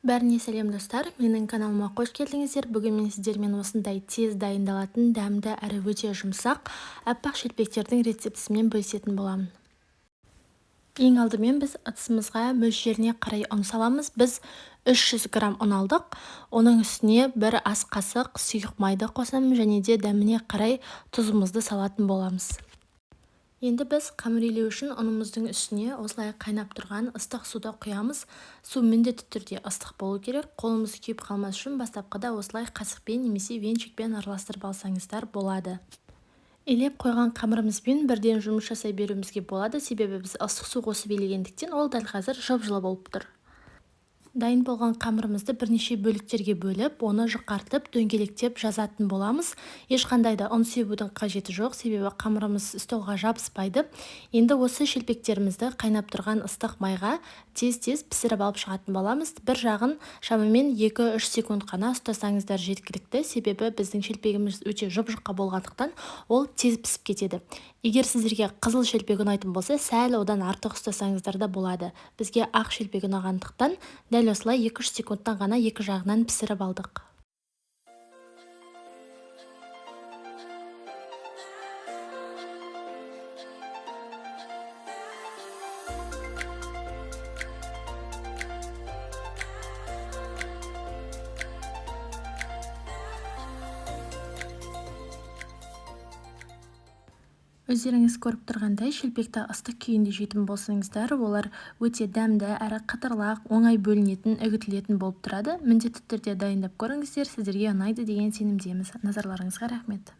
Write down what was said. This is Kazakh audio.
Бәріне сәлем достар, менің каналыма қош келдіңіздер. Бүгін мен сіздермен осындай тез дайындалатын дәмді әрі өте жұмсақ аппақ шелпектердің рецептісімен бөлісетін боламын. Ең алдымен біз ыдысымызға мөлшеріне қарай ұн саламыз. Біз 300 грамм ұн алдық. Оның үстіне бір ас қасық сұйық майды қосамыз және де дәміне қарай тұзымызды салатын боламыз. Енді біз қамыр илеу үшін ұнымыздың үстіне осылай қайнап тұрған ыстық суды құямыз. Су міндетті түрде ыстық болу керек. Қолымыз күйіп қалмас үшін бастапқыда осылай қасықпен немесе венчикпен араластырып алсаңыздар болады. Илеп қойған қамырымызбен бірден жұмыс жасай беруімізге болады, себебі біз ыстық су қосып илегендіктен ол дәл қазір жып-жылы болып тұр. Дайын болған қамырымызды бірнеше бөліктерге бөліп, оны жұқартып, дөңгелектеп жазатын боламыз. Ешқандай да ұн себудің қажеті жоқ, себебі қамырымыз столға жабыспайды. Енді осы шелпектерімізді қайнап тұрған ыстық майға тез-тез пісіріп алып шығатын боламыз. Бір жағын шамамен 2-3 секунд қана ұстасаңыздар жеткілікті, себебі біздің шелпегіміз өте жұп-жұқа болғандықтан ол тез пісіп кетеді. Егер сіздерге қызыл шелпек ұнайтын болса, сәл одан артық ұстасаңыздар да болады. Бізге ақ шелпек ұнағандықтан дәл осылай 2-3 секундтан ғана екі жағынан пісіріп алдық. Өздеріңіз көріп тұрғандай, шелпекті ыстық күйінде жейтін болсаңыздар, олар өте дәмді әрі қытырлақ, оңай бөлінетін, үгітілетін болып тұрады. Міндетті түрде дайындап көріңіздер, сіздерге ұнайды деген сенімдеміз. Назарларыңызға рахмет.